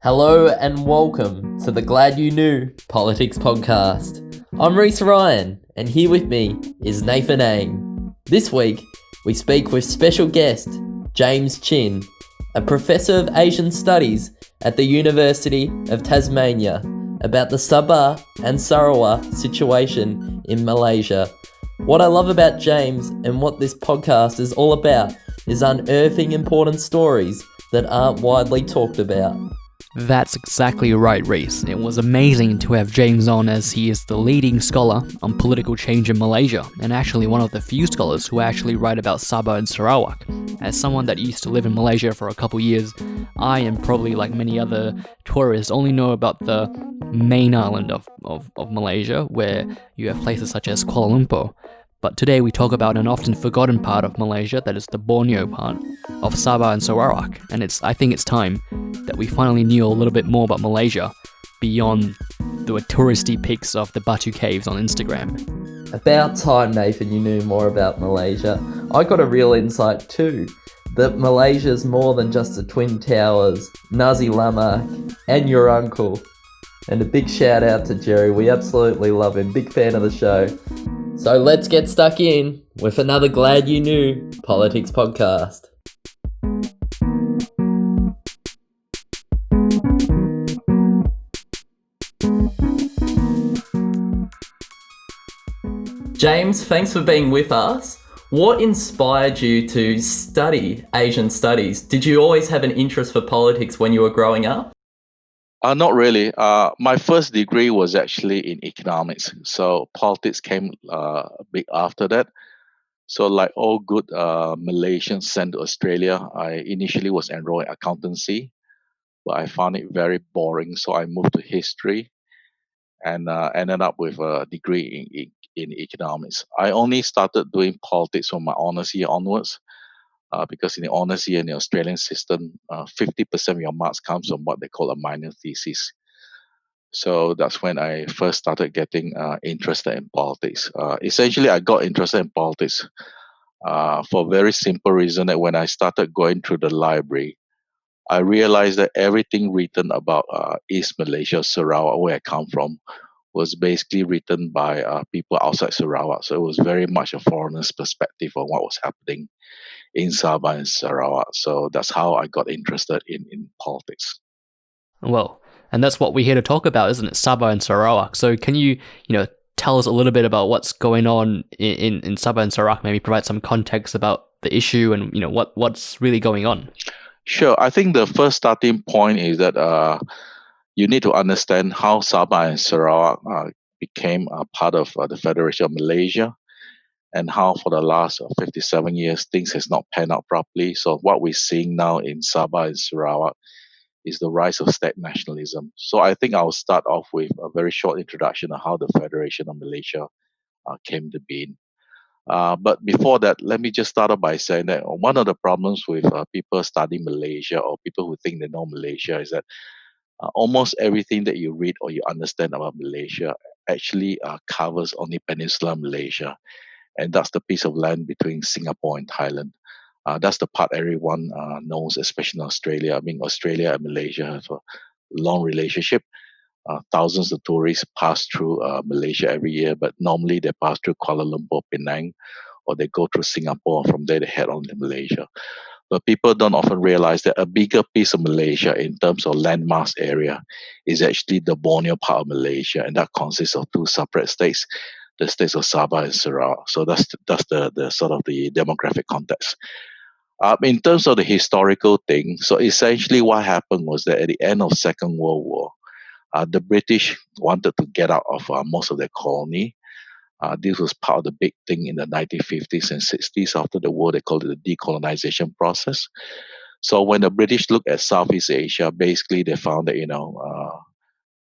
Hello and welcome to the Glad You Knew Politics Podcast. I'm Reese Ryan, and here with me is Nathan Ang. This week, we speak with special guest James Chin, a professor of Asian Studies at the University of Tasmania, about the Sabah and Sarawak situation in Malaysia. What I love about James and what this podcast is all about is unearthing important stories that aren't widely talked about. That's exactly right, Reese. It was amazing to have James on, as he is the leading scholar on political change in Malaysia, and actually one of the few scholars who actually write about Sabah and Sarawak. As someone that used to live in Malaysia for a couple years, I, and probably like many other tourists, only know about the main island of Malaysia, where you have places such as Kuala Lumpur. But today we talk about an often forgotten part of Malaysia, that is the Borneo part of Sabah and Sarawak, and I think it's time that we finally knew a little bit more about Malaysia beyond the touristy pics of the Batu Caves on Instagram. About time, Nathan, you knew more about Malaysia. I got a real insight too, that Malaysia's more than just the Twin Towers, Nasi Lemak, and your uncle. And a big shout out to Jerry, we absolutely love him, big fan of the show. So let's get stuck in with another Glad You Knew Politics Podcast. James, thanks for being with us. What inspired you to study Asian studies? Did you always have an interest for politics when you were growing up? Not really. My first degree was actually in economics, so politics came a bit after that. So, like all good Malaysians sent to Australia, I initially was enrolled in accountancy, but I found it very boring, so I moved to history and ended up with a degree in economics. I only started doing politics from my honours year onwards. Because in the honours year in the Australian system, 50% of your marks comes from what they call a minor thesis. So that's when I first started getting interested in politics. Essentially, I got interested in politics for a very simple reason that when I started going through the library, I realized that everything written about East Malaysia, Sarawak, where I come from, was basically written by people outside Sarawak. So it was very much a foreigner's perspective on what was happening in Sabah and Sarawak. So that's how I got interested in politics. Well, and that's what we're here to talk about, isn't it? Sabah and Sarawak. So can you tell us a little bit about what's going on in Sabah and Sarawak? Maybe provide some context about the issue and what's really going on. Sure. I think the first starting point is that you need to understand how Sabah and Sarawak became a part of the Federation of Malaysia, and how for the last 57 years things has not panned out properly. So what we're seeing now in Sabah and Sarawak is the rise of state nationalism. So I think I'll start off with a very short introduction of how the Federation of Malaysia came to be. But before that, let me just start off by saying that one of the problems with people studying Malaysia, or people who think they know Malaysia, is that almost everything that you read or you understand about Malaysia actually covers only Peninsular Malaysia. And that's the piece of land between Singapore and Thailand. That's the part everyone knows, especially in Australia. I mean, Australia and Malaysia have a long relationship. Thousands of tourists pass through Malaysia every year, but normally they pass through Kuala Lumpur, Penang, or they go through Singapore. From there, they head on to Malaysia. But people don't often realize that a bigger piece of Malaysia in terms of landmass area is actually the Borneo part of Malaysia, and that consists of two separate states, the states of Sabah and Sarawak. So that's the sort of the demographic context. In terms of the historical thing, so essentially what happened was that at the end of Second World War, the British wanted to get out of most of their colony. This was part of the big thing in the 1950s and 60s. After the war, they called it the decolonization process. So when the British looked at Southeast Asia, basically they found that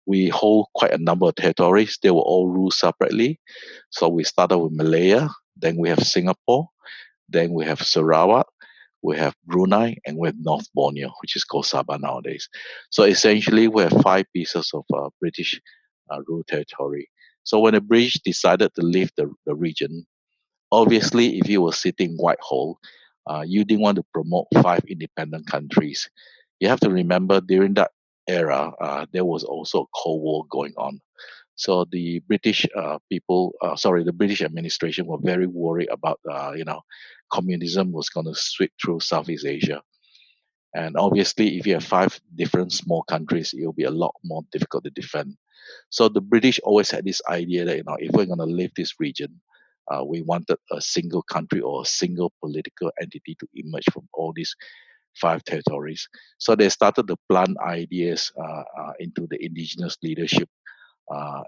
we hold quite a number of territories. They were all ruled separately. So we started with Malaya, then we have Singapore, then we have Sarawak, we have Brunei, and we have North Borneo, which is called Sabah nowadays. So essentially, we have 5 pieces of British ruled territory. So when the British decided to leave the region, obviously, if you were sitting Whitehall, you didn't want to promote 5 independent countries. You have to remember during that era, there was also a Cold War going on. So the British the British administration were very worried about, communism was going to sweep through Southeast Asia. And obviously, if you have five different small countries, it will be a lot more difficult to defend. So the British always had this idea that, if we're going to leave this region, we wanted a single country or a single political entity to emerge from all these five territories. So they started to plant ideas into the indigenous leadership,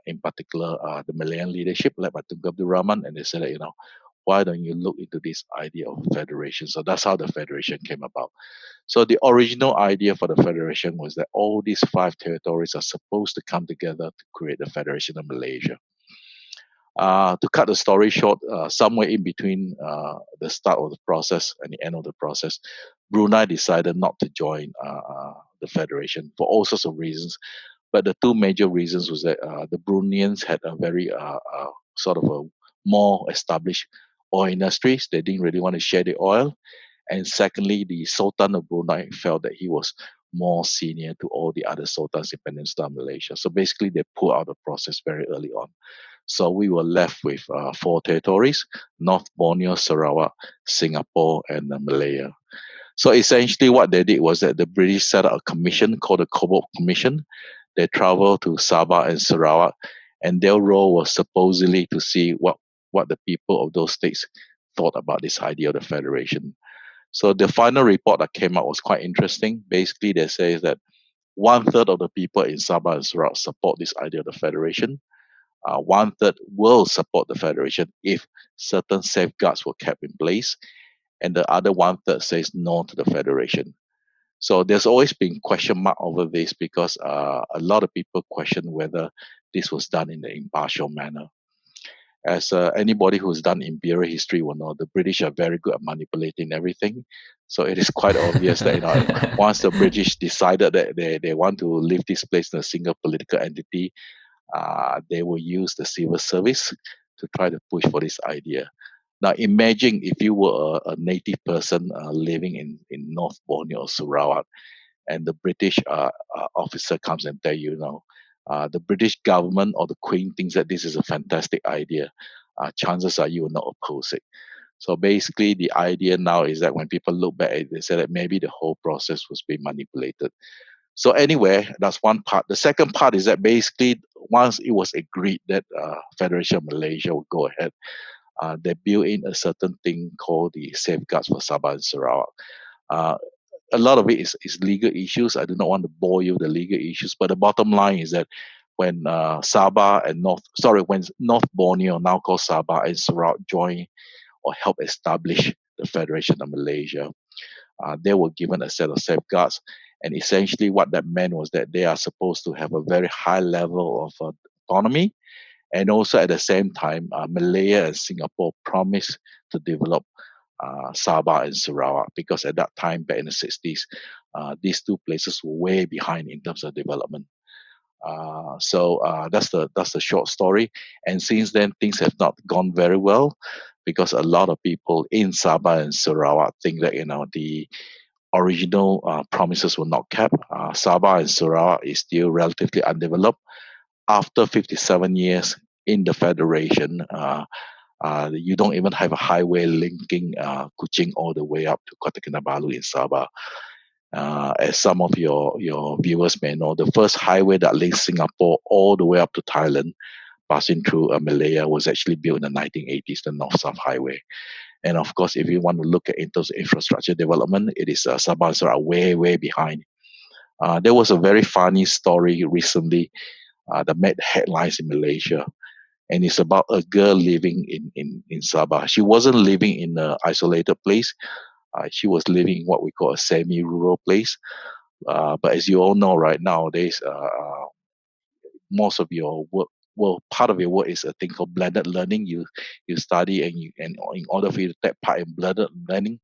in particular the Malayan leadership led by Tunku Abdul Rahman, and they said that, why don't you look into this idea of federation? So that's how the federation came about. So the original idea for the federation was that all these five territories are supposed to come together to create the Federation of Malaysia. To cut the story short, somewhere in between the start of the process and the end of the process, Brunei decided not to join the federation for all sorts of reasons. But the two major reasons was that the Bruneians had a very sort of a more established oil industries. They didn't really want to share the oil. And secondly, the Sultan of Brunei felt that he was more senior to all the other sultans in Peninsular Malaysia. So basically, they pulled out the process very early on. So we were left with four territories: North Borneo, Sarawak, Singapore, and Malaya. So essentially, what they did was that the British set up a commission called the Cobalt Commission. They traveled to Sabah and Sarawak, and their role was supposedly to see what the people of those states thought about this idea of the federation. So the final report that came out was quite interesting. Basically, they say that one third of the people in Sabah and Sarawak support this idea of the federation. One third will support the federation if certain safeguards were kept in place, and the other one third says no to the federation. So there's always been question mark over this because a lot of people question whether this was done in an impartial manner. As anybody who's done imperial history will know, the British are very good at manipulating everything. So it is quite obvious that once the British decided that they want to leave this place in a single political entity, they will use the civil service to try to push for this idea. Now, imagine if you were a native person living in North Borneo or Sarawak, and the British officer comes and tell you, the British government or the Queen thinks that this is a fantastic idea. Chances are you will not oppose it. So basically, the idea now is that when people look back at it, they say that maybe the whole process was being manipulated. So anyway, that's one part. The second part is that basically, once it was agreed that Federation of Malaysia would go ahead, they built in a certain thing called the safeguards for Sabah and Sarawak. A lot of it is legal issues. I do not want to bore you with the legal issues, but the bottom line is that when when North Borneo, now called Sabah, and Sarawak join or help establish the Federation of Malaysia, they were given a set of safeguards. And essentially what that meant was that they are supposed to have a very high level of autonomy. And also at the same time, Malaya and Singapore promised to develop Sabah and Sarawak, because at that time, back in the 60s, these two places were way behind in terms of development. So that's the short story. And since then, things have not gone very well, because a lot of people in Sabah and Sarawak think that the original promises were not kept. Sabah and Sarawak is still relatively undeveloped. After 57 years in the federation, you don't even have a highway linking Kuching all the way up to Kota Kinabalu in Sabah. As some of your viewers may know, the first highway that links Singapore all the way up to Thailand, passing through Malaya, was actually built in the 1980s, the North-South Highway. And of course, if you want to look at in terms of infrastructure development, it is Sabah and Sarawak way, way behind. There was a very funny story recently that made headlines in Malaysia. And it's about a girl living in Sabah. She wasn't living in an isolated place. She was living in what we call a semi-rural place. But as you all know, right nowadays, most of your work, part of your work is a thing called blended learning. You study and in order for you to take part in blended learning,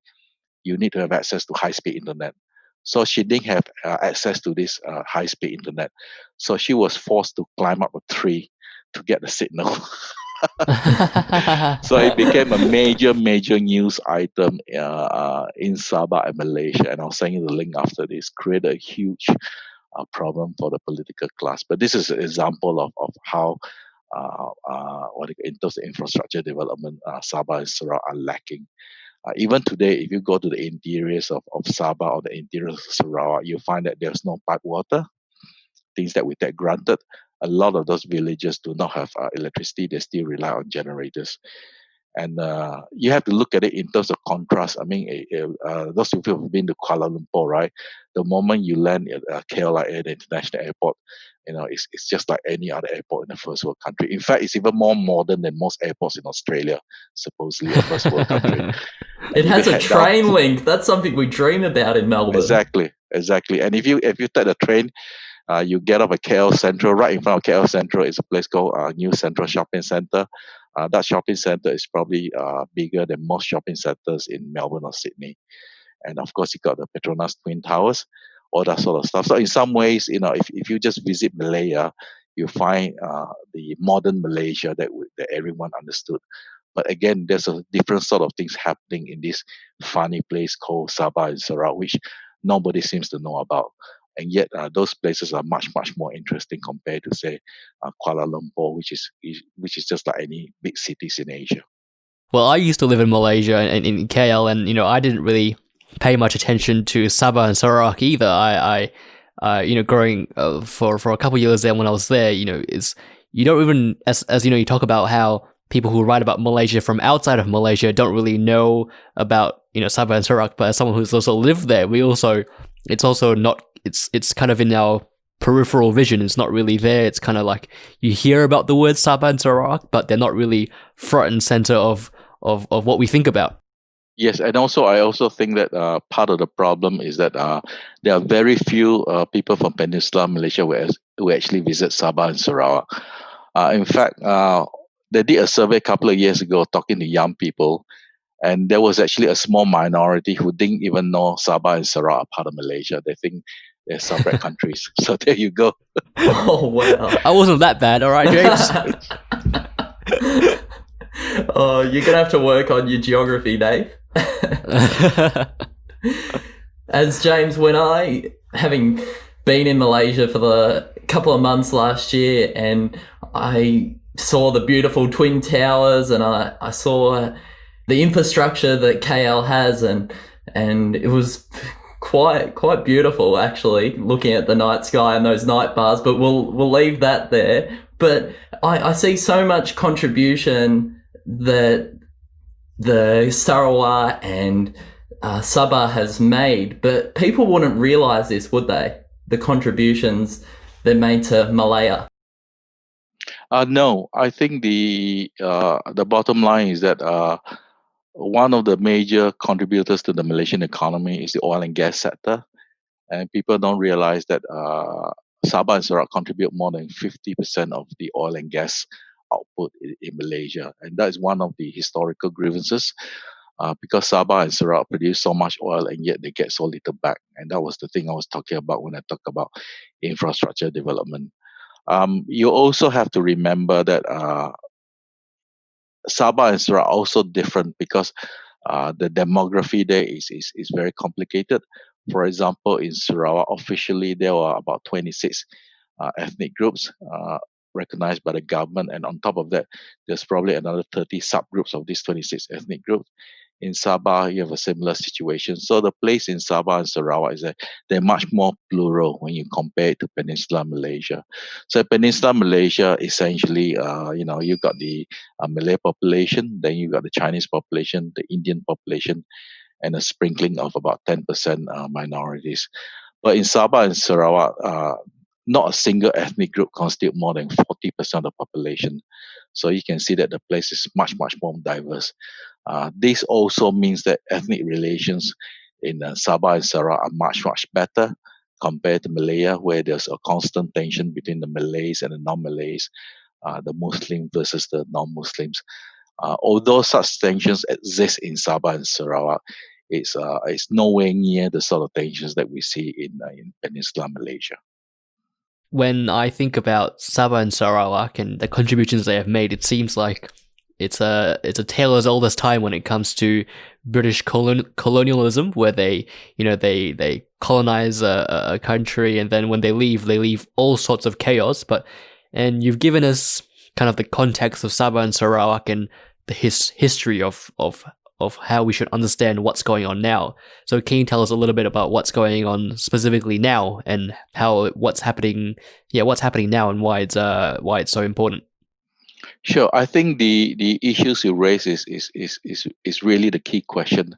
you need to have access to high-speed internet. So she didn't have access to this high-speed internet. So she was forced to climb up a tree to get the signal. So it became a major news item in Sabah and Malaysia. And I'll send you the link after this. Created a huge a problem for the political class. But this is an example of how in terms of infrastructure development, Sabah and Sarawak are lacking. Even today, if you go to the interiors of Sabah or the interiors of Sarawak, you find that there's no pipe water, things that we take granted. A lot of those villages do not have electricity. They still rely on generators. And you have to look at it in terms of contrast. I mean, those of you who have been to Kuala Lumpur, right? The moment you land at KLIA, the international airport, it's just like any other airport in a first world country. In fact, it's even more modern than most airports in Australia, supposedly a first world country. It has a train link. That's something we dream about in Melbourne. Exactly. And if you take the train, you get off at KL Central. Right in front of KL Central is a place called New Central Shopping Centre. That shopping centre is probably bigger than most shopping centres in Melbourne or Sydney. And of course, you got the Petronas Twin Towers, all that sort of stuff. So in some ways, if you just visit Malaya, you find the modern Malaysia that everyone understood. But again, there's a different sort of things happening in this funny place called Sabah and Sarawak, which nobody seems to know about. And yet, those places are much, much more interesting compared to, say, Kuala Lumpur, which is just like any big cities in Asia. Well, I used to live in Malaysia and in KL, and I didn't really pay much attention to Sabah and Sarawak either. I growing for a couple of years there when I was there, is you don't even as you talk about how people who write about Malaysia from outside of Malaysia don't really know about Sabah and Sarawak, but as someone who's also lived there, it's also not. It's kind of in our peripheral vision. It's not really there. It's kind of like you hear about the word Sabah and Sarawak, but they're not really front and center of what we think about. Yes, and I also think that part of the problem is that there are very few people from Peninsular Malaysia who actually visit Sabah and Sarawak. In fact, they did a survey a couple of years ago talking to young people, and there was actually a small minority who didn't even know Sabah and Sarawak are part of Malaysia. They think they're separate countries. So there you go. Oh, wow. I wasn't that bad, all right, James? Oh, you're going to have to work on your geography, Dave. As James, when having been in Malaysia for the couple of months last year, and I saw the beautiful Twin Towers, and I saw the infrastructure that KL has, and it was quite beautiful, actually, looking at the night sky and those night bars, but we'll leave that there. But I see so much contribution that the Sarawak and Sabah has made, but people wouldn't realise this, would they? The contributions they made to Malaya. No, I think the bottom line is that one of the major contributors to the Malaysian economy is the oil and gas sector, and people don't realize that Sabah and Sarawak contribute more than 50% of the oil and gas output in Malaysia, and that is one of the historical grievances. Because Sabah and Sarawak produce so much oil and yet they get so little back, and that was the thing I was talking about when I talk about infrastructure development. You also have to remember that Sabah and Sarawak are also different because the demography there is very complicated. For example, in Sarawak, officially there were about 26 ethnic groups recognized by the government, and on top of that, there's probably another 30 subgroups of these 26 ethnic groups. In Sabah, you have a similar situation. So the place in Sabah and Sarawak is that they're much more plural when you compare it to Peninsular Malaysia. So Peninsular Malaysia, essentially, you've got the Malay population, then you've got the Chinese population, the Indian population, and a sprinkling of about 10% minorities. But in Sabah and Sarawak, not a single ethnic group constitute more than 40% of the population. So you can see that the place is much, much more diverse. This also means that ethnic relations in Sabah and Sarawak are much, much better compared to Malaya, where there's a constant tension between the Malays and the non-Malays, the Muslim versus the non-Muslims. Although such tensions exist in Sabah and Sarawak, it's nowhere near the sort of tensions that we see in Peninsular Malaysia. When I think about Sabah and Sarawak and the contributions they have made, it seems like it's a tale as old as time when it comes to British colonialism, where they colonize a country, and then when they leave all sorts of chaos. And you've given us kind of the context of Sabah and Sarawak and the history of how we should understand what's going on now. So can you tell us a little bit about what's going on specifically now, and what's happening now, and why it's so important? Sure. I think the issues you raise is really the key question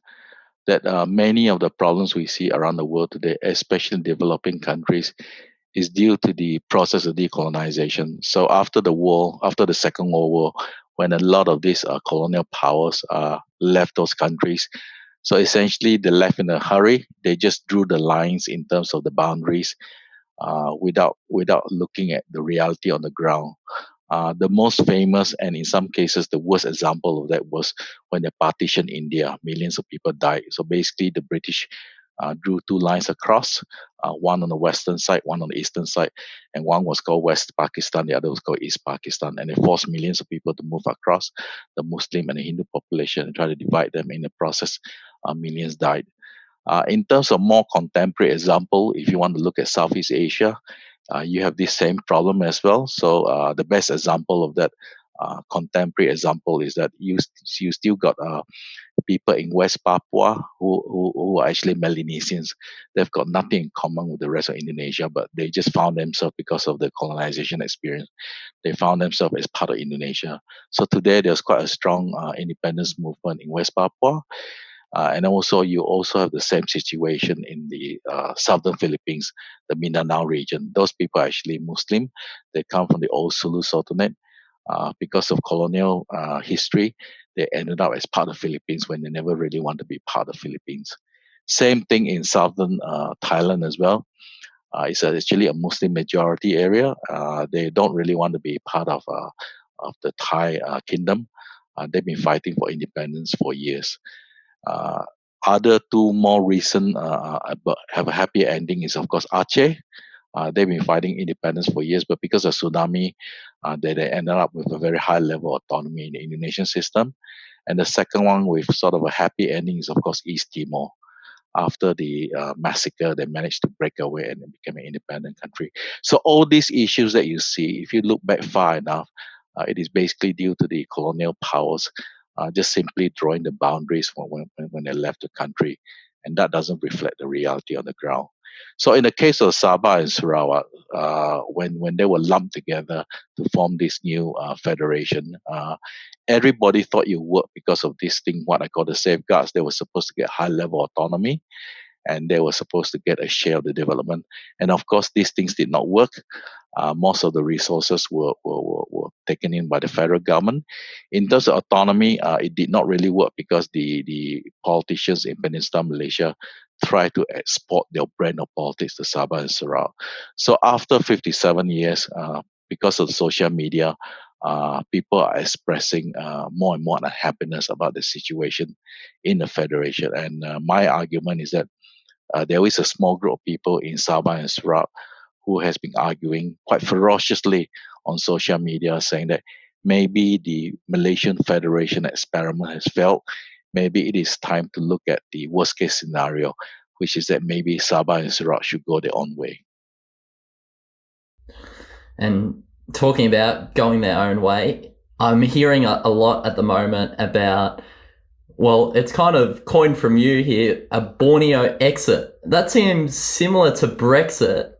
that many of the problems we see around the world today, especially in developing countries, is due to the process of decolonization. So after the Second World War, when a lot of these colonial powers left those countries, so essentially they left in a hurry. They just drew the lines in terms of the boundaries without looking at the reality on the ground. The most famous and in some cases the worst example of that was when they partitioned India. Millions of people died. So basically, the British drew two lines across, one on the western side, one on the eastern side, and one was called West Pakistan, the other was called East Pakistan, and they forced millions of people to move across, the Muslim and the Hindu population, and try to divide them. In the process, millions died. In terms of more contemporary example, if you want to look at Southeast Asia, you have this same problem as well. So the best example of that contemporary example is that you still got people in West Papua who are actually Melanesians. They've got nothing in common with the rest of Indonesia, but they just found themselves because of the colonization experience. They found themselves as part of Indonesia. So today there's quite a strong independence movement in West Papua. And also, you also have the same situation in the southern Philippines, the Mindanao region. Those people are actually Muslim. They come from the old Sulu Sultanate. Because of colonial history, they ended up as part of Philippines when they never really want to be part of Philippines. Same thing in southern Thailand as well. It's actually a Muslim majority area. They don't really want to be part of the Thai kingdom. They've been fighting for independence for years. Uh, Other two more recent but have a happy ending is of course Aceh. They've been fighting independence for years, but because of tsunami, they ended up with a very high level of autonomy in the Indonesian system. And the second one with sort of a happy ending is of course East Timor. After the massacre, they managed to break away and became an independent country. So all these issues that you see, if you look back far enough, it is basically due to the colonial powers just simply drawing the boundaries when they left the country, and that doesn't reflect the reality on the ground. So in the case of Sabah and Sarawak, when they were lumped together to form this new federation, everybody thought it would work because of this thing, what I call the safeguards. They were supposed to get high level autonomy, and they were supposed to get a share of the development. And of course, these things did not work. Most of the resources were taken in by the federal government. In terms of autonomy, it did not really work because the politicians in Peninsular Malaysia tried to export their brand of politics to Sabah and Sarawak. So after 57 years, because of the social media, people are expressing more and more unhappiness about the situation in the federation. And my argument is that there is a small group of people in Sabah and Sarawak who has been arguing quite ferociously on social media, saying that maybe the Malaysian Federation experiment has failed. Maybe it is time to look at the worst case scenario, which is that maybe Sabah and Sarawak should go their own way. And talking about going their own way, I'm hearing a lot at the moment about, well, it's kind of coined from you here, a BorneoExit. That seems similar to Brexit.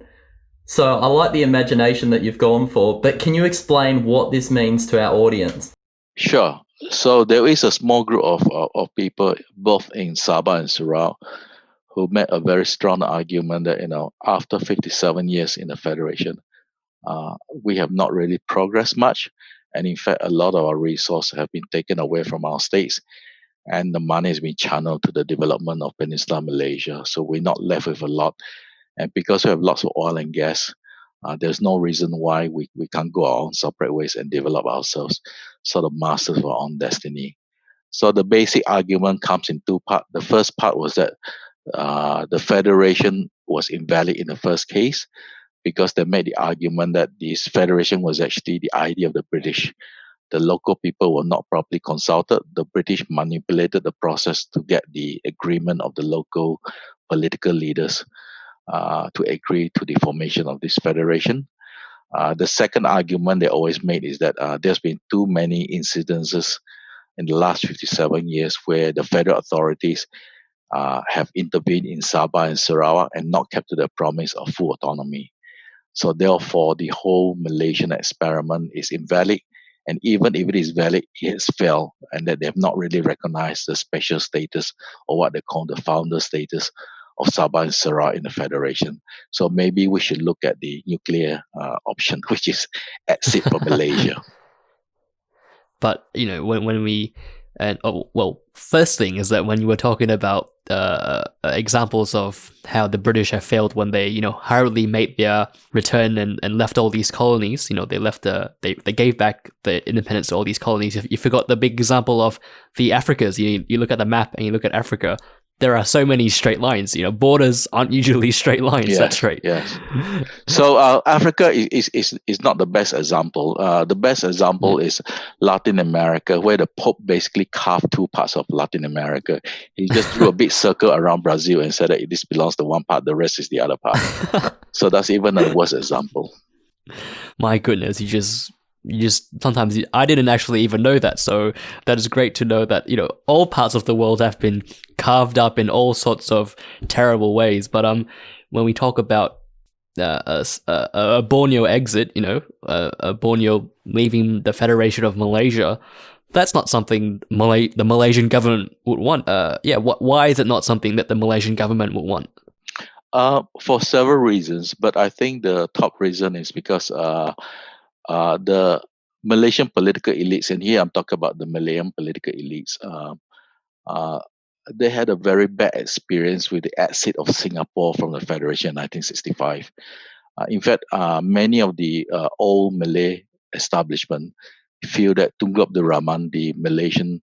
So I like the imagination that you've gone for, but can you explain what this means to our audience? Sure. So there is a small group of people, both in Sabah and Sarawak, who made a very strong argument that, after 57 years in the Federation, we have not really progressed much. And in fact, a lot of our resources have been taken away from our states, and the money has been channeled to the development of Peninsular Malaysia. So we're not left with a lot. And because we have lots of oil and gas, there's no reason why we can't go our own separate ways and develop ourselves, sort of masters of our own destiny. So the basic argument comes in two parts. The first part was that the federation was invalid in the first case because they made the argument that this federation was actually the idea of the British. the local people were not properly consulted. The British manipulated the process to get the agreement of the local political leaders to agree to the formation of this federation. The second argument they always made is that there's been too many incidences in the last 57 years where the federal authorities have intervened in Sabah and Sarawak and not kept to their promise of full autonomy. So therefore, the whole Malaysian experiment is invalid. And even if it is valid, it has failed, and that they have not really recognized the special status, or what they call the founder status, of Sabah and Sarawak in the federation. So maybe we should look at the nuclear option, which is exit from Malaysia. But when we first thing is that when you were talking about examples of how the British have failed when they hurriedly made their return and left all these colonies, they left they gave back the independence to all these colonies. You forgot the big example of the Africas. You look at the map and you look at Africa. There are so many straight lines. Borders aren't usually straight lines. Yes, that's right. Yes. So Africa is not the best example. The best example is Latin America, where the Pope basically carved two parts of Latin America. He just drew a big circle around Brazil and said that this belongs to one part, the rest is the other part. So that's even a worse example. My goodness, you just sometimes I didn't actually even know that. So that is great to know that all parts of the world have been carved up in all sorts of terrible ways. But when we talk about a BorneoExit, Borneo leaving the Federation of Malaysia, that's not something the Malaysian government would want. Why is it not something that the Malaysian government would want? For several reasons, but I think the top reason is because the Malaysian political elites, and here I'm talking about the Malayan political elites, they had a very bad experience with the exit of Singapore from the Federation in 1965. In fact, many of the old Malay establishment feel that Tunku Abdul Rahman, the Malaysian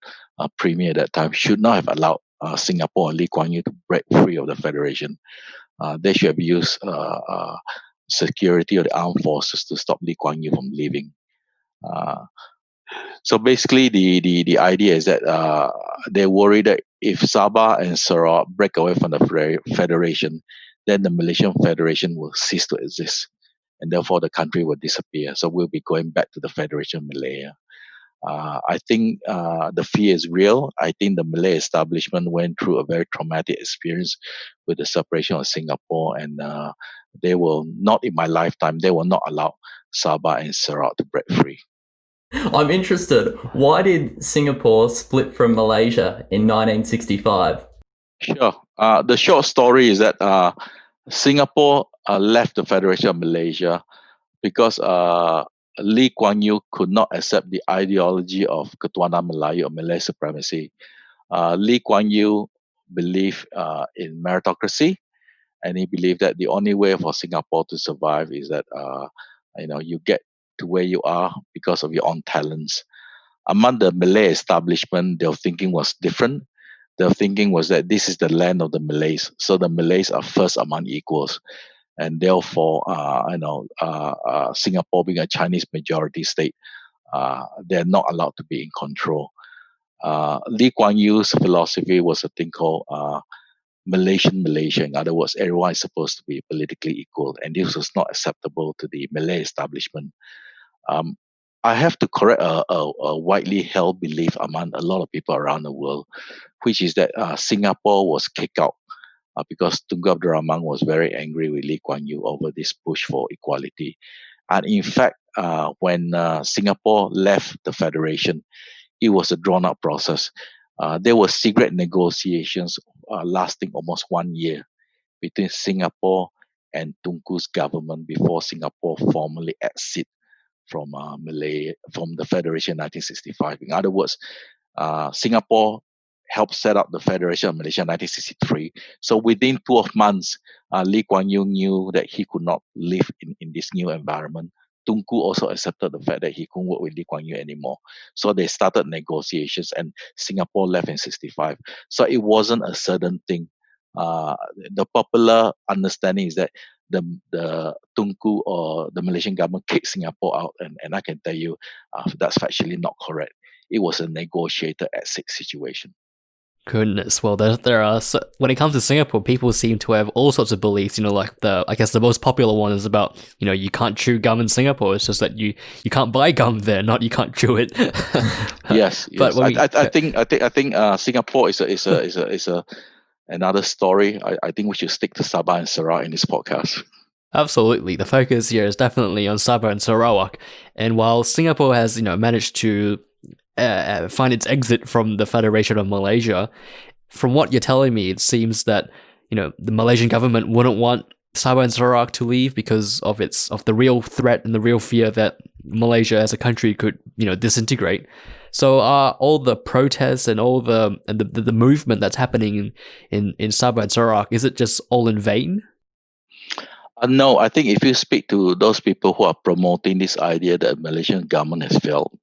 premier at that time, should not have allowed Singapore and Lee Kuan Yew to break free of the Federation. They should have used security of the armed forces to stop Lee Kuan Yew from leaving. So basically, the idea is that they worry that if Sabah and Sarawak break away from the federation, then the Malaysian Federation will cease to exist, and therefore the country will disappear. So we'll be going back to the Federation of Malaya. I think the fear is real. I think the Malay establishment went through a very traumatic experience with the separation of Singapore, and they will not, in my lifetime, they will not allow Sabah and Sarawak to break free. I'm interested. Why did Singapore split from Malaysia in 1965? Sure. The short story is that Singapore left the Federation of Malaysia because Lee Kuan Yew could not accept the ideology of Ketuanan Melayu or Malay supremacy. Lee Kuan Yew believed in meritocracy, and he believed that the only way for Singapore to survive is that you get to where you are because of your own talents. Among the Malay establishment, their thinking was different. Their thinking was that this is the land of the Malays, so the Malays are first among equals, and therefore, Singapore being a Chinese majority state, they're not allowed to be in control. Lee Kuan Yew's philosophy was a thing called Malaysian Malaysia. In other words, everyone is supposed to be politically equal, and this was not acceptable to the Malay establishment. I have to correct a widely held belief among a lot of people around the world, which is that Singapore was kicked out because Tunku Abdul Rahman was very angry with Lee Kuan Yew over this push for equality. And in fact, when Singapore left the Federation, it was a drawn-out process. There were secret negotiations lasting almost 1 year between Singapore and Tunku's government before Singapore formally exit from the Federation in 1965. In other words, Singapore helped set up the Federation of Malaysia in 1963. So within 12 months, Lee Kuan Yew knew that he could not live in this new environment. Tunku also accepted the fact that he couldn't work with Lee Kuan Yew anymore. So they started negotiations, and Singapore left in 65. So it wasn't a sudden thing. The popular understanding is that the Tunku or the Malaysian government kicked Singapore out, and I can tell you that's factually not correct. It was a negotiated exit situation. Goodness, well, there are when it comes to Singapore, people seem to have all sorts of beliefs. Like I guess the most popular one is about you can't chew gum in Singapore. It's just that you can't buy gum there, not you can't chew it. Yes, But yes. when we I think Singapore is a another story. I think we should stick to Sabah and Sarawak in this podcast. Absolutely. The focus here is definitely on Sabah and Sarawak. And while Singapore has, managed to find its exit from the Federation of Malaysia, from what you're telling me, it seems that, the Malaysian government wouldn't want Sabah and Sarawak to leave because of the real threat and the real fear that Malaysia as a country could, disintegrate. So are all the protests and all the movement that's happening in Sabah and Sarawak, is it just all in vain? No, I think if you speak to those people who are promoting this idea that the Malaysian government has failed,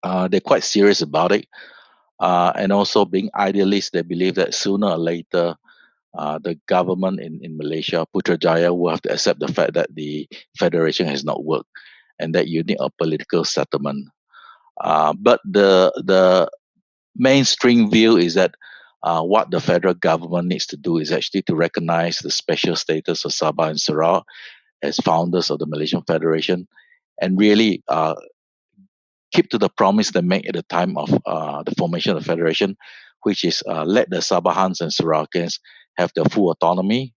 they're quite serious about it. And also being idealists, they believe that sooner or later, the government in Malaysia, Putrajaya, will have to accept the fact that the federation has not worked and that you need a political settlement. But the mainstream view is that what the federal government needs to do is actually to recognize the special status of Sabah and Sarawak as founders of the Malaysian Federation and really keep to the promise they made at the time of the formation of the federation, which is let the Sabahans and Sarawakians have their full autonomy,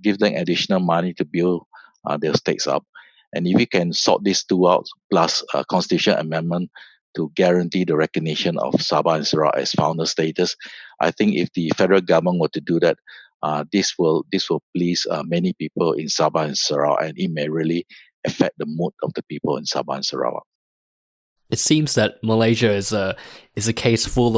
give them additional money to build their states up. And if we can sort these two out, plus a constitution amendment to guarantee the recognition of Sabah and Sarawak as founder status, I think if the federal government were to do that, this will please many people in Sabah and Sarawak, and it may really affect the mood of the people in Sabah and Sarawak. It seems that Malaysia is a case full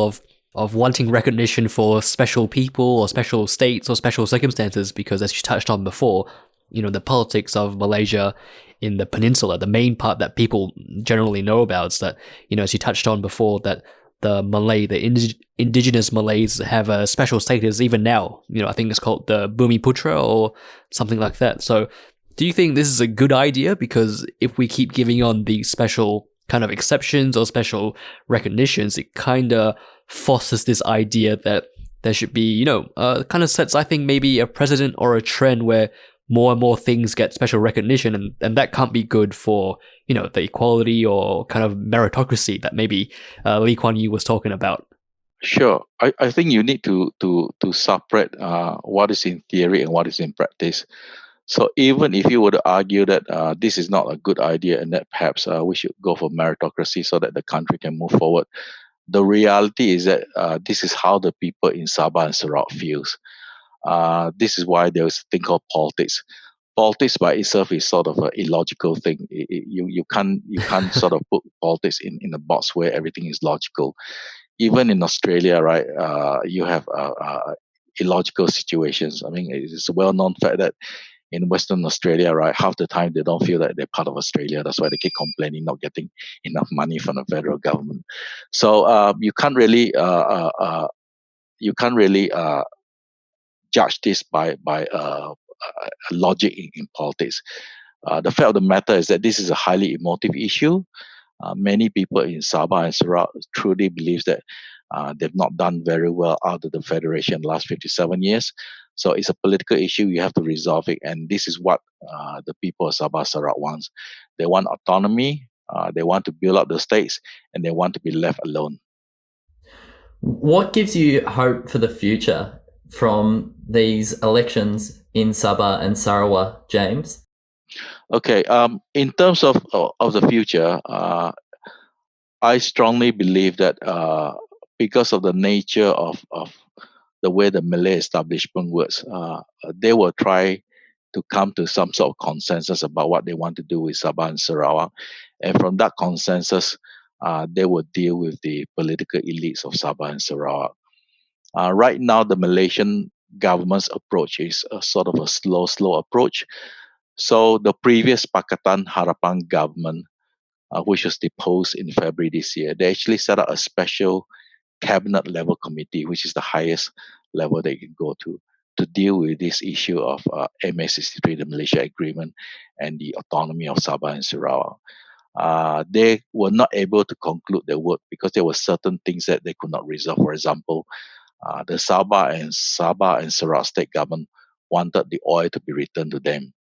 of wanting recognition for special people or special states or special circumstances because, as you touched on before, the politics of Malaysia in the peninsula, the main part that people generally know about is that, as you touched on before, that the indigenous Malays have a special status even now. I think it's called the Bumi Putra or something like that. So do you think this is a good idea? Because if we keep giving on these special kind of exceptions or special recognitions, it kind of fosters this idea that there should be, kind of sets, I think, maybe a precedent or a trend where more and more things get special recognition, and that can't be good for, the equality or kind of meritocracy that maybe Lee Kuan Yew was talking about. Sure. I think you need to separate what is in theory and what is in practice. So even if you were to argue that this is not a good idea and that perhaps we should go for meritocracy so that the country can move forward, the reality is that this is how the people in Sabah and Sarawak feels. This is why there is a thing called politics. Politics by itself is sort of an illogical thing. You can't sort of put politics in a box where everything is logical. Even in Australia, right, you have illogical situations. I mean, it's a well-known fact that in Western Australia, right, half the time they don't feel that they're part of Australia. That's why they keep complaining not getting enough money from the federal government. So you can't really judge this by logic in politics. The fact of the matter is that this is a highly emotive issue. Many people in Sabah and Sarawak truly believe that they've not done very well out of the federation in the last 57 years. So it's a political issue. You have to resolve it. And this is what the people of Sabah Sarawak wants. They want autonomy. They want to build up the states, and they want to be left alone. What gives you hope for the future from these elections in Sabah and Sarawak, James? Okay. In terms of the future, I strongly believe that because of the nature of the way the Malay establishment works, they will try to come to some sort of consensus about what they want to do with Sabah and Sarawak. And from that consensus, they will deal with the political elites of Sabah and Sarawak. Right now, the Malaysian government's approach is a sort of a slow approach. So the previous Pakatan Harapan government, which was deposed in February this year, they actually set up a special cabinet level committee, which is the highest level they can go to. to deal with this issue of MA63, the Malaysia Agreement, and the autonomy of Sabah and Sarawak. They were not able to conclude their work because there were certain things that they could not resolve. For example, the Sabah and Sarawak state government wanted the oil to be returned to them.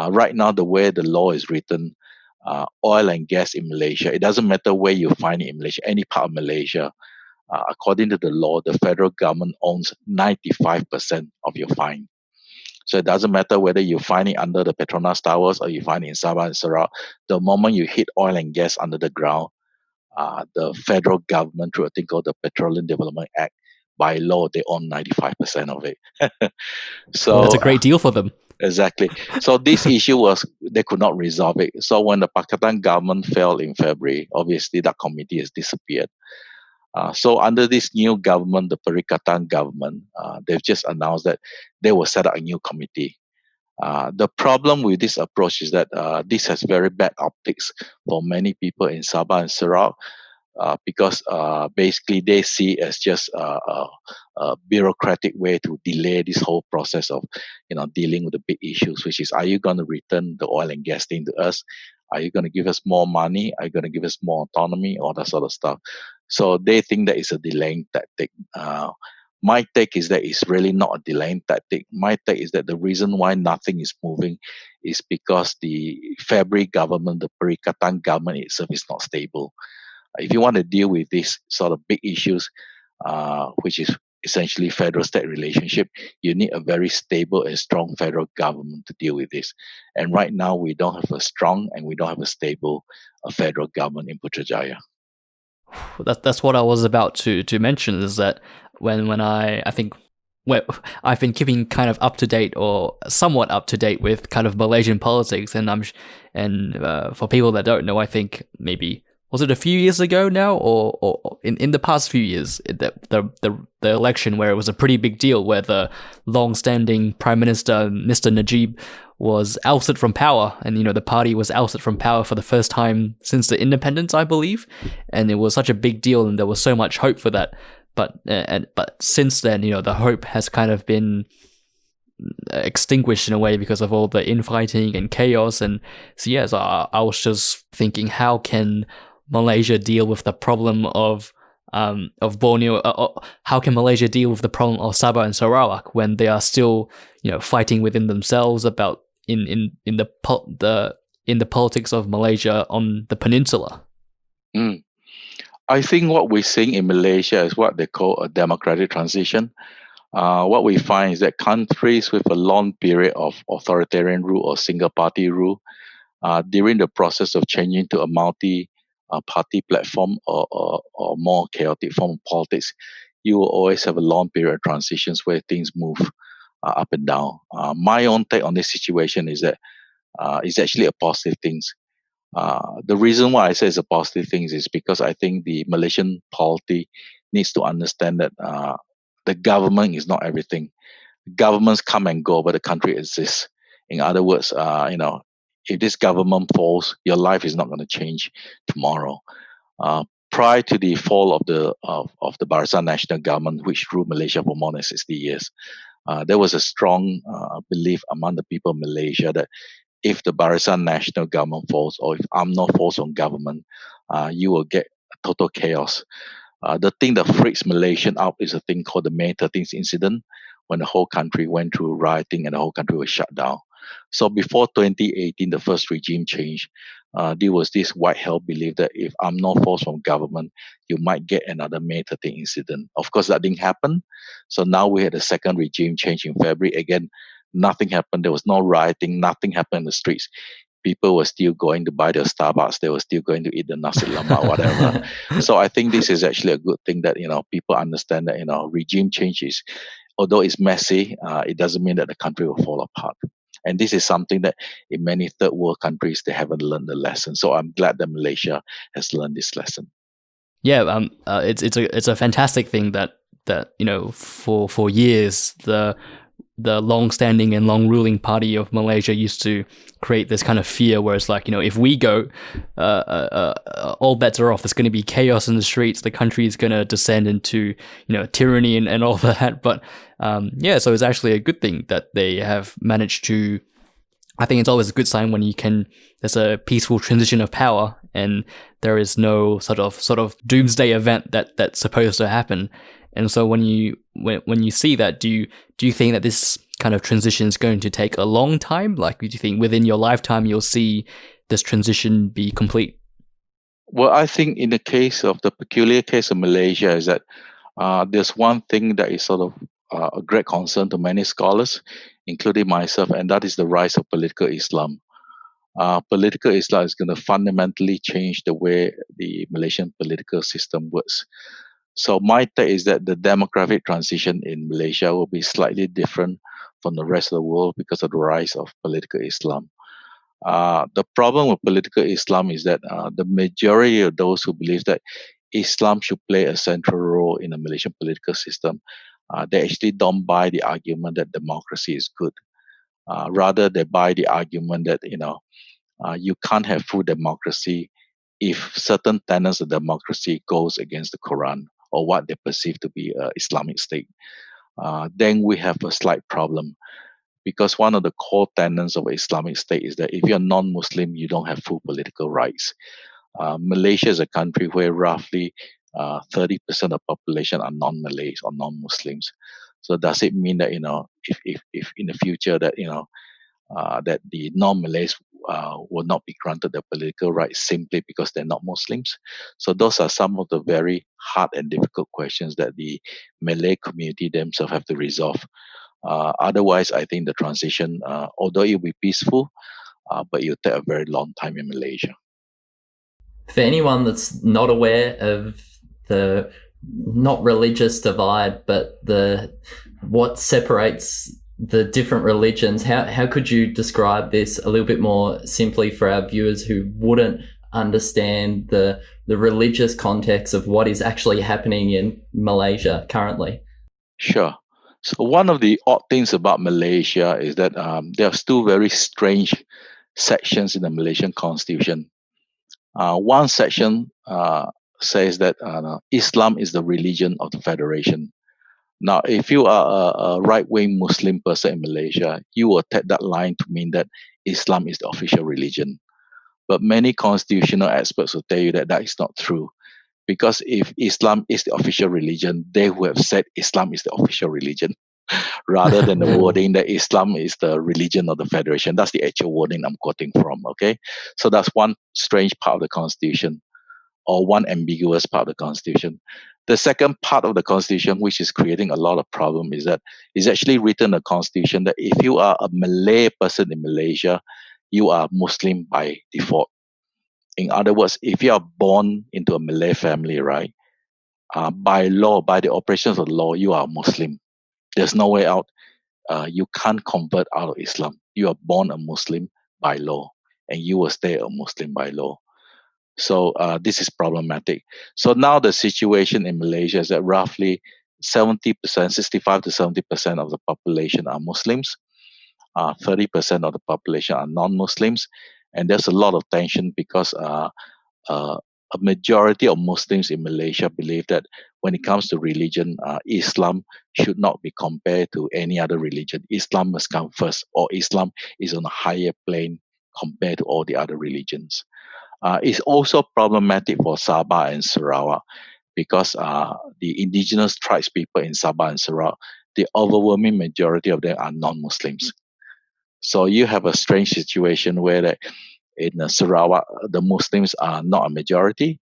Right now, the way the law is written, oil and gas in Malaysia, it doesn't matter where you find it in Malaysia, any part of Malaysia, according to the law, the federal government owns 95% of your find. So it doesn't matter whether you find it under the Petronas Towers or you find it in Sabah and Sarawak. The moment you hit oil and gas under the ground, the federal government, through a thing called the Petroleum Development Act, by law, they own 95% of it. Well, that's a great deal for them. Exactly. So this issue was, they could not resolve it. So when the Pakatan government fell in February, obviously that committee has disappeared. So under this new government, the Perikatan government, they've just announced that they will set up a new committee. The problem with this approach is that this has very bad optics for many people in Sabah and Sarawak, because basically they see it as just a bureaucratic way to delay this whole process of dealing with the big issues, which is, are you going to return the oil and gas thing to us? Are you going to give us more money? Are you going to give us more autonomy? All that sort of stuff. So they think that it's a delaying tactic. My take is that it's really not a delaying tactic. My take is that the reason why nothing is moving is because the February government, the Perikatan government itself, is not stable. If you want to deal with these sort of big issues, which is essentially federal-state relationship, you need a very stable and strong federal government to deal with this. And right now, we don't have a strong and we don't have a stable federal government in Putrajaya. That's what I was about to mention, is that when I think I've been keeping kind of up to date or somewhat up to date with kind of Malaysian politics, and for people that don't know, I think maybe was it a few years ago now, or in the past few years, the election where it was a pretty big deal, where the long-standing Prime Minister Mr. Najib was ousted from power, and the party was ousted from power for the first time since the independence, I believe, and it was such a big deal, and there was so much hope for that. But since then, the hope has kind of been extinguished in a way because of all the infighting and chaos. And so yes, I was just thinking, how can Malaysia deal with the problem of Borneo? How can Malaysia deal with the problem of Sabah and Sarawak when they are still fighting within themselves about in the politics of Malaysia on the peninsula? I think what we're seeing in Malaysia is what they call a democratic transition. What we find is that countries with a long period of authoritarian rule or single party rule, during the process of changing to a multi-party platform or more chaotic form of politics, you will always have a long period of transitions where things move up and down. My own take on this situation is that it's actually a positive thing. The reason why I say it's a positive thing is because I think the Malaysian polity needs to understand that the government is not everything. Governments come and go, but the country exists. In other words, if this government falls, your life is not going to change tomorrow. Prior to the fall of the Barisan National Government, which ruled Malaysia for more than 60 years, there was a strong belief among the people of Malaysia that if the Barisan National Government falls, or if UMNO falls on government, you will get total chaos. The thing that freaks Malaysian out is a thing called the May 13th incident, when the whole country went through rioting and the whole country was shut down. So before 2018, the first regime change, there was this white-held belief that if UMNO falls from government, you might get another May 13th incident. Of course, that didn't happen. So now we had a second regime change in February. Again, nothing happened. There was no rioting. Nothing happened in the streets. People were still going to buy their Starbucks. They were still going to eat the nasi lemak, whatever. So I think this is actually a good thing that people understand that regime changes, although it's messy, it doesn't mean that the country will fall apart. And this is something that in many third world countries they haven't learned the lesson. So I'm glad that Malaysia has learned this lesson. Yeah, it's a fantastic thing that for years the the long-standing and long-ruling party of Malaysia used to create this kind of fear where it's like, if we go, all bets are off. There's going to be chaos in the streets. The country is going to descend into, tyranny and all that. But so it's actually a good thing that they have managed to. I think it's always a good sign when there's a peaceful transition of power and there is no sort of doomsday event that's supposed to happen. And so when you see that, do you think that this kind of transition is going to take a long time? Like, do you think within your lifetime you'll see this transition be complete? Well, I think in the peculiar case of Malaysia is that there's one thing that is sort of a great concern to many scholars, including myself, and that is the rise of political Islam. Political Islam is going to fundamentally change the way the Malaysian political system works. So my take is that the demographic transition in Malaysia will be slightly different from the rest of the world because of the rise of political Islam. The problem with political Islam is that the majority of those who believe that Islam should play a central role in the Malaysian political system, they actually don't buy the argument that democracy is good. Rather, they buy the argument that you can't have full democracy if certain tenets of democracy goes against the Quran or what they perceive to be an Islamic state. Then we have a slight problem, because one of the core tenets of Islamic state is that if you're non-Muslim, you don't have full political rights. Malaysia is a country where roughly 30% of the population are non-Malays or non-Muslims. So does it mean that if in the future that that the non-Malays will not be granted their political rights simply because they're not Muslims? So those are some of the very hard and difficult questions that the Malay community themselves have to resolve. Otherwise, I think the transition, although it will be peaceful, but it will take a very long time in Malaysia. For anyone that's not aware of the not religious divide, but what separates the different religions, how could you describe this a little bit more simply for our viewers who wouldn't understand the religious context of what is actually happening in Malaysia currently? Sure. So one of the odd things about Malaysia is that there's two very strange sections in the Malaysian constitution. One section says that Islam is the religion of the federation. Now, if you are a right-wing Muslim person in Malaysia, you will take that line to mean that Islam is the official religion. But many constitutional experts will tell you that that is not true. Because if Islam is the official religion, they would have said Islam is the official religion, rather than the wording that Islam is the religion of the federation. That's the actual wording I'm quoting from, okay? So that's one strange part of the constitution, or one ambiguous part of the constitution. The second part of the constitution, which is creating a lot of problem, is that it's actually written in the constitution that if you are a Malay person in Malaysia, you are Muslim by default. In other words, if you are born into a Malay family, right, by law, by the operations of law, you are Muslim. There's no way out. You can't convert out of Islam. You are born a Muslim by law, and you will stay a Muslim by law. So this is problematic. So now the situation in Malaysia is that roughly 70%, 65 to 70% of the population are Muslims. 30% of the population are non-Muslims. And there's a lot of tension because a majority of Muslims in Malaysia believe that when it comes to religion, Islam should not be compared to any other religion. Islam must come first, or Islam is on a higher plane compared to all the other religions. It's also problematic for Sabah and Sarawak because the indigenous tribes people in Sabah and Sarawak, the overwhelming majority of them are non-Muslims. So you have a strange situation where in Sarawak, the Muslims are not a majority.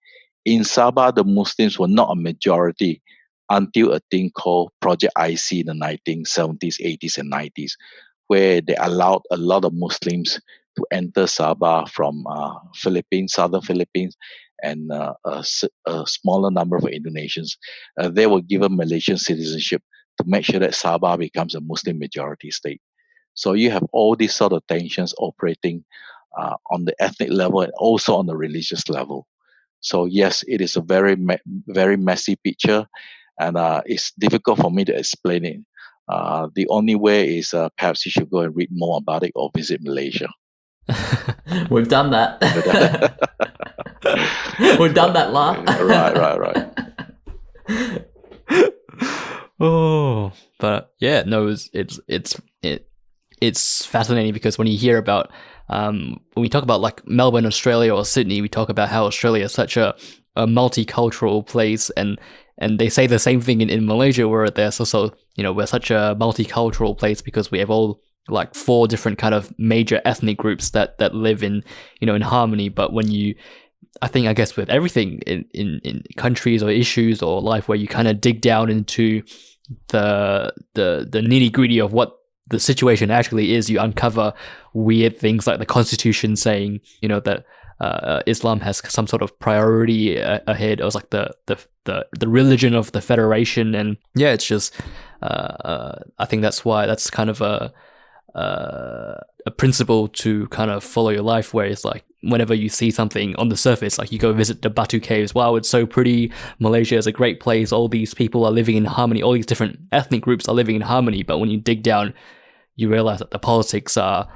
In Sabah, the Muslims were not a majority until a thing called Project IC in the 1970s, 80s, and 90s, where they allowed a lot of Muslims to enter Sabah from Philippines, southern Philippines, and a smaller number of Indonesians. They were given Malaysian citizenship to make sure that Sabah becomes a Muslim majority state. So you have all these sort of tensions operating on the ethnic level and also on the religious level. So yes, it is a very, very messy picture, and it's difficult for me to explain it. The only way is perhaps you should go and read more about it or visit Malaysia. We've done that. We've done that, La. Right. Oh, but yeah, no, it's fascinating because when you hear about when we talk about like Melbourne, Australia, or Sydney, we talk about how Australia is such a multicultural place, and they say the same thing in Malaysia, where there's also, we're such a multicultural place because we have all like 4 different kind of major ethnic groups that live in in harmony. But when I guess with everything in countries or issues or life, where you kind of dig down into the nitty gritty of what the situation actually is, you uncover weird things like the Constitution saying, that Islam has some sort of priority ahead. It was like the religion of the Federation, and yeah, it's just I think that's why that's kind of a principle to kind of follow your life, where it's like whenever you see something on the surface, like you go visit the Batu Caves, wow, it's so pretty, Malaysia is a great place, all these people are living in harmony, all these different ethnic groups are living in harmony. But when you dig down, you realize that the politics are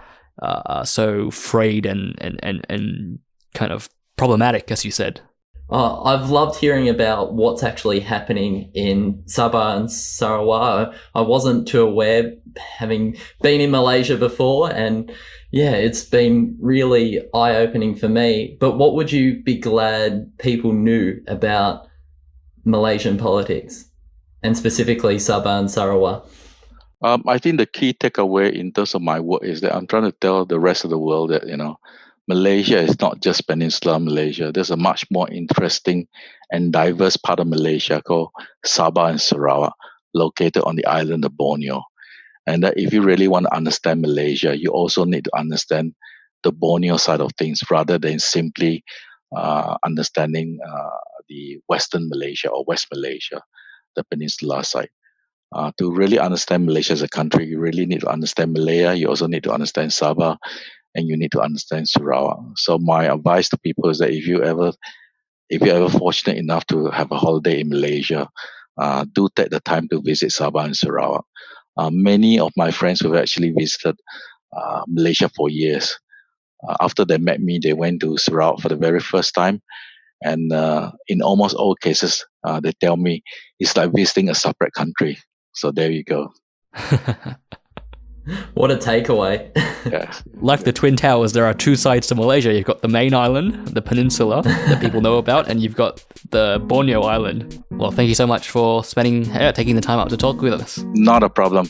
so frayed and kind of problematic, as you said. I've loved hearing about what's actually happening in Sabah and Sarawak. I wasn't too aware, having been in Malaysia before, and yeah, it's been really eye-opening for me. But what would you be glad people knew about Malaysian politics, and specifically Sabah and Sarawak? I think the key takeaway in terms of my work is that I'm trying to tell the rest of the world that, Malaysia is not just Peninsular Malaysia. There's a much more interesting and diverse part of Malaysia called Sabah and Sarawak, located on the island of Borneo. And that if you really want to understand Malaysia, you also need to understand the Borneo side of things rather than simply understanding the Western Malaysia or West Malaysia, the Peninsula side. To really understand Malaysia as a country, you really need to understand Malaya. You also need to understand Sabah, and you need to understand Sarawak. So my advice to people is that if you're ever fortunate enough to have a holiday in Malaysia, do take the time to visit Sabah and Sarawak. Many of my friends who have actually visited Malaysia for years, after they met me, they went to Sarawak for the very first time. And in almost all cases, they tell me it's like visiting a separate country. So there you go. What a takeaway. Yes. Like the Twin Towers, there are 2 sides to Malaysia. You've got the main island, the peninsula that people know about, and you've got the Borneo island. Well, thank you so much for taking the time out to talk with us. Not a problem.